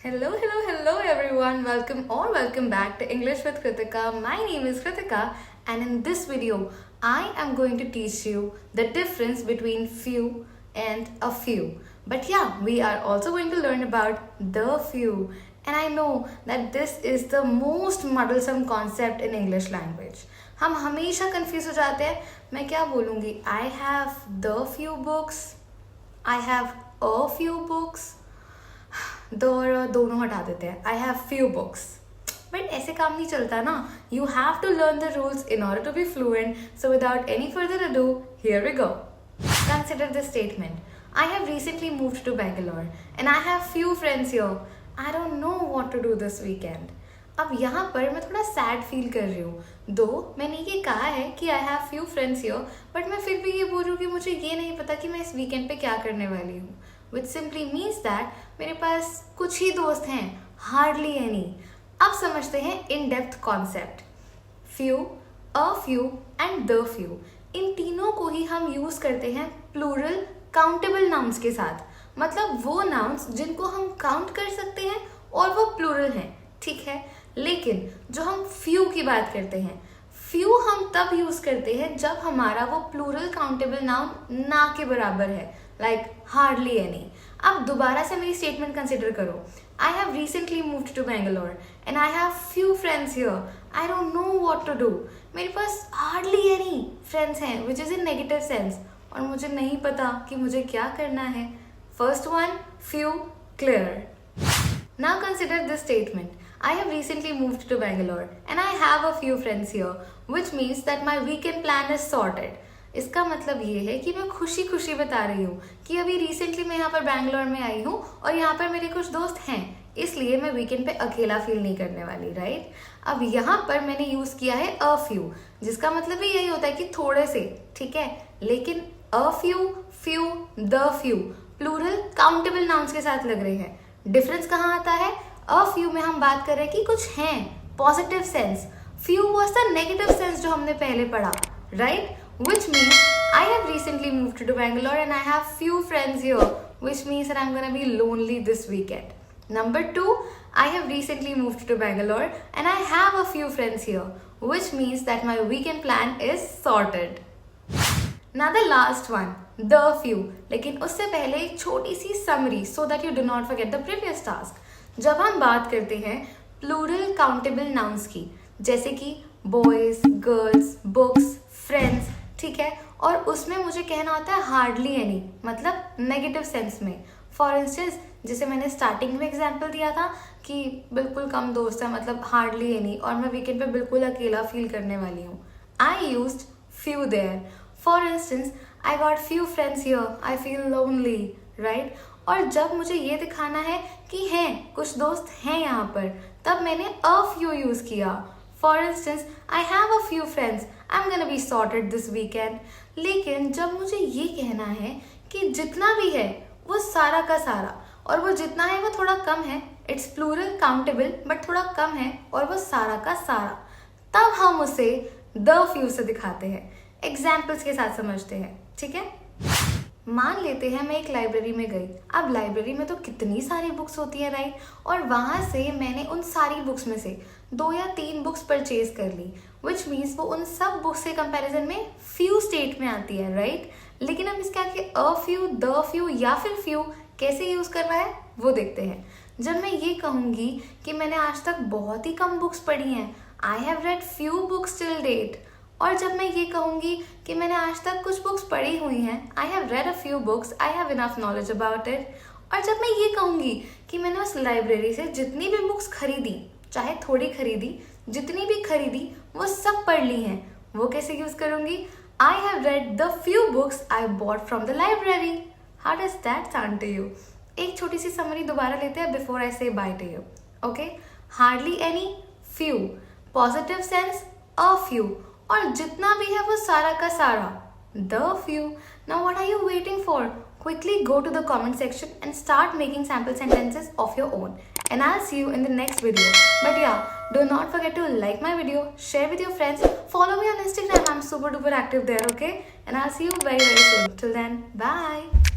Hello everyone. Welcome back to English with Kritika. My name is Kritika, and in this video, I am going to teach you the difference between few and a few. But yeah, we are also going to learn about the few. And I know that this is the most muddlesome concept in English language. हम हमेशा confuse हो जाते हैं. मैं क्या बोलूँगी? I have the few books. I have a few books. दोनों हटा देते हैं. I have few books. But ऐसे काम नहीं चलता ना. You have to learn the rules in order to be fluent. So without any further ado, here we go. Consider this statement. I have recently moved to Bangalore and I have few friends here. I don't know what to do this weekend. अब यहाँ पर मैं थोड़ा sad feel कर रही हूँ. दो मैंने ये कहा है कि आई have few friends here, but मैं फिर भी ये बोल रही हूँ कि मुझे ये नहीं पता कि मैं इस वीकेंड पे क्या करने वाली हूँ. विच सिंपली मीन्स दैट मेरे पास कुछ ही दोस्त हैं, हार्डली एनी. अब समझते हैं in depth concept. Few, a few and the few, इन तीनों को ही हम यूज करते हैं प्लूरल काउंटेबल नाउन्स के साथ. मतलब वो नाउन्स जिनको हम काउंट कर सकते हैं और वो प्लूरल हैं. ठीक है, लेकिन जो हम फ्यू की बात करते हैं, फ्यू हम तब यूज करते हैं जब हमारा वो प्लूरल काउंटेबल नाउन ना के बराबर है, लाइक हार्डली एनी. अब दोबारा से मेरी स्टेटमेंट कंसिडर करो. I have recently moved to Bangalore and I have few friends here. I don't know what to do. मेरे पास हार्डली एनी फ्रेंड्स हैं, which is in negative sense, और मुझे नहीं पता कि मुझे क्या करना है. First one, few, clear. Now consider this statement. I have recently moved to Bangalore and I have a few friends here, which means that my weekend plan is sorted. इसका मतलब ये है कि मैं खुशी खुशी बता रही हूँ कि अभी रिसेंटली मैं यहाँ पर बैंगलोर में आई हूँ और यहाँ पर मेरे कुछ दोस्त हैं, इसलिए मैं वीकेंड पे अकेला फील नहीं करने वाली. राइट. अब यहाँ पर मैंने यूज किया है अ फ्यू, जिसका मतलब भी यही होता है कि थोड़े से. ठीक है, लेकिन a few, few, the few plural countable nouns के साथ लग रहे हैं. डिफरेंस कहाँ आता है? अ फ्यू में हम बात कर रहे हैं कि कुछ हैं, positive sense. Few was the negative sense जो हमने पहले पढ़ा. Right. Which means I have recently moved to Bangalore and I have few friends here, which means that I am gonna be lonely this weekend. Number two, I have recently moved to Bangalore and I have a few friends here, which means that my weekend plan is sorted. Now the last one, the few. लेकिन उससे पहले एक छोटी सी summary so that you do not forget the previous task. जब हम बात करते हैं प्लूरल काउंटेबल नाउन्स की, जैसे कि बॉयज, गर्ल्स, बुक्स, फ्रेंड्स, ठीक है, और उसमें मुझे कहना होता है हार्डली एनी, मतलब नेगेटिव सेंस में. फॉर इंस्टेंस, जैसे मैंने स्टार्टिंग में एग्जाम्पल दिया था कि बिल्कुल कम दोस्त है, मतलब हार्डली एनी, और मैं वीकेंड पे बिल्कुल अकेला फील करने वाली हूँ. I used few there. For instance, I got few friends here. I feel lonely, right? और जब मुझे ये दिखाना है कि हैं कुछ दोस्त हैं यहाँ पर, तब मैंने a few यूज किया. For instance, I have a few friends. I'm gonna be sorted this weekend. लेकिन जब मुझे ये कहना है कि जितना भी है वो सारा का सारा, और वो जितना है वो थोड़ा कम है, इट्स प्लूरल काउंटेबल बट थोड़ा कम है, और वो सारा का सारा, तब हम उसे द फ्यू से दिखाते हैं. एग्जाम्पल्स के साथ समझते हैं. ठीक है, मान लेते हैं मैं एक लाइब्रेरी में गई. अब लाइब्रेरी में तो कितनी सारी बुक्स होती है, राइट, और वहाँ से मैंने उन सारी बुक्स में से 2 या 3 बुक्स परचेज कर ली, विच मीन्स वो उन सब बुक्स के कंपैरिजन में फ्यू स्टेट में आती है. राइट. लेकिन अब इसके आगे अ फ्यू, द फ्यू या फिर फ्यू कैसे यूज करना है वो देखते हैं. जब मैं ये कहूँगी कि मैंने आज तक बहुत ही कम बुक्स पढ़ी हैं, I have read few books till date, और जब मैं ये कहूँगी कि मैंने आज तक कुछ बुक्स पढ़ी हुई हैं, I have red a few books, I have enough knowledge about it, और जब मैं ये कहूँगी कि मैंने उस लाइब्रेरी से जितनी भी बुक्स खरीदी, चाहे थोड़ी खरीदी, जितनी भी खरीदी वो सब पढ़ ली हैं, वो कैसे यूज करूँगी? I have read the few books I bought from the library. How does that sound to you? एक छोटी सी समरी दोबारा लेते हैं before I say bye to you. Okay, hardly any, few, positive sense, a few, और जितना भी है वो सारा का सारा, the few. Now what are you waiting for? Quickly go to the comment section and start making sample sentences of your own. And I'll see you in the next video. But yeah, do not forget to like my video, share with your friends, follow me on Instagram. I'm super duper active there, okay? And I'll see you very soon. Till then, bye.